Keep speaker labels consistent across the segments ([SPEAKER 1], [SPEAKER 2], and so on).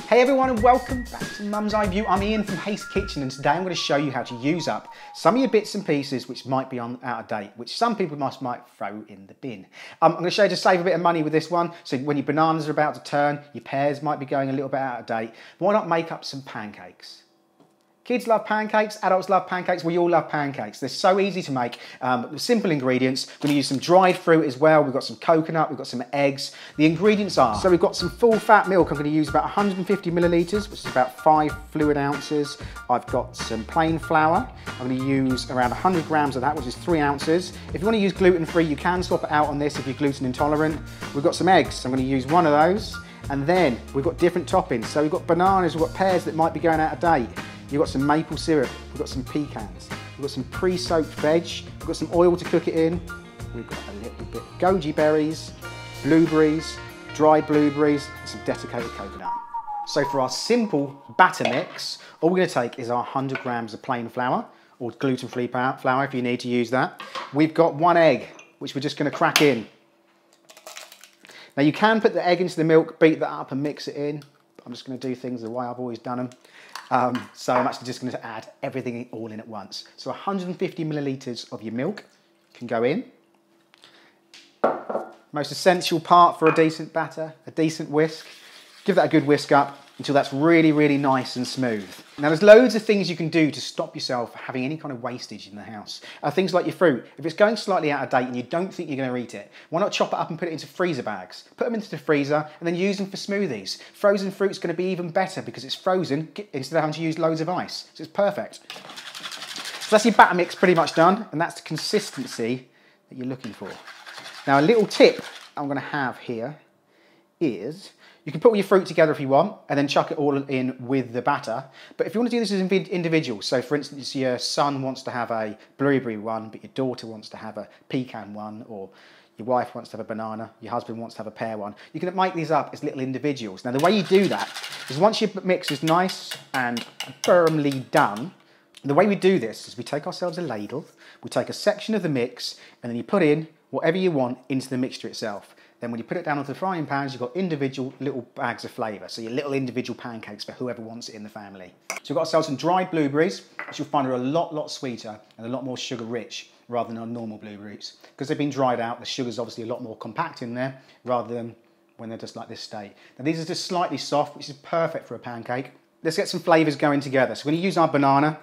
[SPEAKER 1] Hey everyone and welcome back to Mum's Eye View. I'm Ian from Haste Kitchen and today I'm going to show you how to use up some of your bits and pieces which might be out of date, which some people might throw in the bin. I'm going to show you to save a bit of money with this one. So when your bananas are about to turn, your pears might be going a little bit out of date. Why not make up some pancakes? Kids love pancakes, adults love pancakes, we all love pancakes. They're so easy to make, simple ingredients. We're gonna use some dried fruit as well. We've got some coconut, we've got some eggs. The ingredients are, so we've got some full fat milk. I'm gonna use about 150 millilitres, which is about 5 fluid ounces. I've got some plain flour. I'm gonna use around 100 grams of that, which is 3 ounces. If you wanna use gluten-free, you can swap it out on this if you're gluten intolerant. We've got some eggs, I'm gonna use one of those. And then we've got different toppings. So we've got bananas, we've got pears that might be going out of date. You've got some maple syrup, we've got some pecans, we've got some pre-soaked veg, we've got some oil to cook it in, we've got a little bit of goji berries, blueberries, dried blueberries, and some desiccated coconut. So for our simple batter mix, all we're going to take is our 100 grams of plain flour, or gluten-free flour if you need to use that. We've got 1 egg, which we're just going to crack in. Now you can put the egg into the milk, beat that up and mix it in. I'm just going to do things the way I've always done them. So I'm actually just going to add everything all in at once. So 150 millilitres of your milk can go in. Most essential part for a decent batter, a decent whisk. Give that a good whisk up until that's really, really nice and smooth. Now there's loads of things you can do to stop yourself having any kind of wastage in the house. Things like your fruit. If it's going slightly out of date and you don't think you're going to eat it, why not chop it up and put it into freezer bags? Put them into the freezer and then use them for smoothies. Frozen fruit's going to be even better because it's frozen instead of having to use loads of ice. So it's perfect. So that's your batter mix pretty much done, and that's the consistency that you're looking for. Now a little tip I'm going to have here is, you can put all your fruit together if you want and then chuck it all in with the batter. But if you want to do this as individuals, so for instance your son wants to have a blueberry one but your daughter wants to have a pecan one, or your wife wants to have a banana, your husband wants to have a pear one, you can make these up as little individuals. Now the way you do that is once your mix is nice and firmly done, the way we do this is we take ourselves a ladle, we take a section of the mix and then you put in whatever you want into the mixture itself. Then when you put it down onto the frying pans, you've got individual little bags of flavour. So your little individual pancakes for whoever wants it in the family. So we've got ourselves some dried blueberries, which you'll find are a lot sweeter and a lot more sugar rich rather than our normal blueberries. Because they've been dried out, the sugar's obviously a lot more compact in there rather than when they're just like this state. Now these are just slightly soft, which is perfect for a pancake. Let's get some flavours going together. So we're going to use our banana.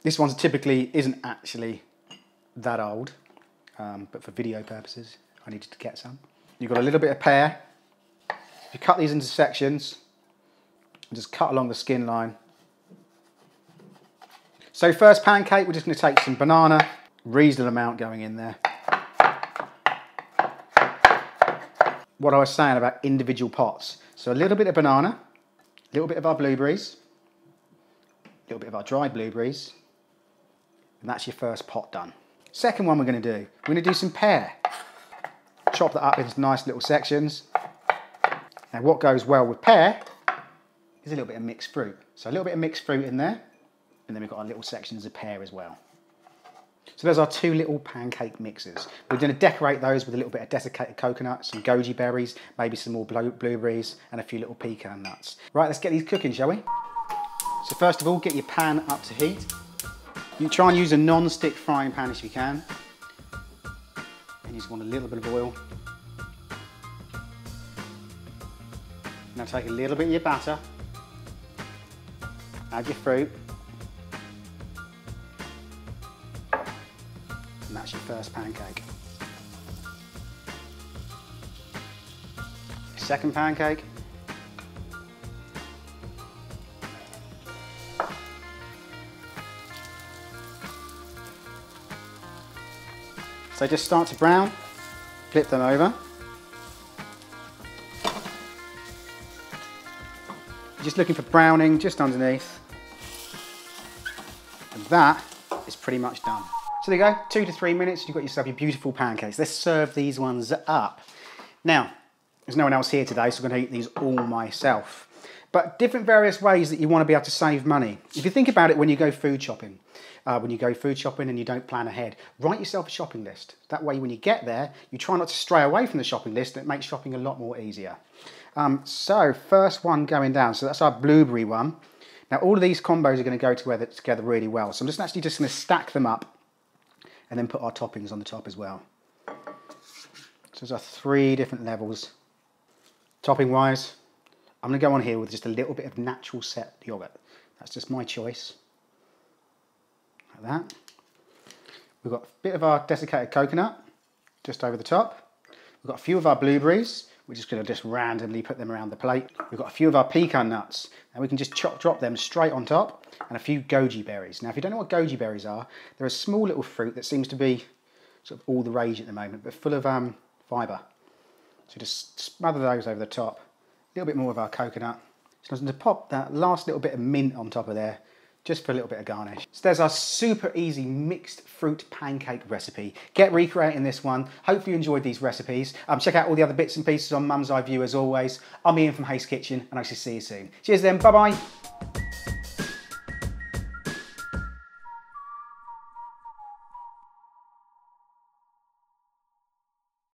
[SPEAKER 1] This one typically isn't actually that old. But for video purposes, I needed to get some. You've got a little bit of pear. You cut these into sections and just cut along the skin line. So first pancake, we're just going to take some banana, reasonable amount going in there. What I was saying about individual pots. So a little bit of banana, a little bit of our blueberries, a little bit of our dried blueberries, and that's your first pot done. Second one we're going to do, we're going to do some pear. Chop that up into nice little sections. Now what goes well with pear is a little bit of mixed fruit. So a little bit of mixed fruit in there, and then we've got our little sections of pear as well. So there's our 2 little pancake mixes. We're going to decorate those with a little bit of desiccated coconut, some goji berries, maybe some more blueberries, and a few little pecan nuts. Right, let's get these cooking, shall we? So first of all, get your pan up to heat. You try and use a non-stick frying pan if you can. And you just want a little bit of oil. Now take a little bit of your batter, add your fruit, and that's your first pancake. Second pancake. So just start to brown, flip them over. Just looking for browning just underneath. And that is pretty much done. So there you go, 2 to 3 minutes, you've got yourself your beautiful pancakes. Let's serve these ones up. Now, there's no one else here today, so I'm going to eat these all myself. But different various ways that you want to be able to save money. If you think about it when you go food shopping, and you don't plan ahead, write yourself a shopping list. That way when you get there, you try not to stray away from the shopping list, and it makes shopping a lot more easier. So first one going down, so that's our blueberry one. Now all of these combos are going to go together really well. So I'm just going to stack them up and then put our toppings on the top as well. So there's our 3 different levels. Topping wise, I'm going to go on here with just a little bit of natural set yogurt. That's just my choice. Like that. We've got a bit of our desiccated coconut just over the top. We've got a few of our blueberries. We're just going to just randomly put them around the plate. We've got a few of our pecan nuts, and we can just drop them straight on top, and a few goji berries. Now, if you don't know what goji berries are, they're a small little fruit that seems to be sort of all the rage at the moment, but full of fibre. So just smother those over the top. A little bit more of our coconut. So I'm going to pop that last little bit of mint on top of there, just for a little bit of garnish. So there's our super easy mixed fruit pancake recipe. Get recreating this one. Hopefully you enjoyed these recipes. Check out all the other bits and pieces on Mum's Eye View as always. I'm Ian from Haste Kitchen, and I shall see you soon. Cheers then, bye bye.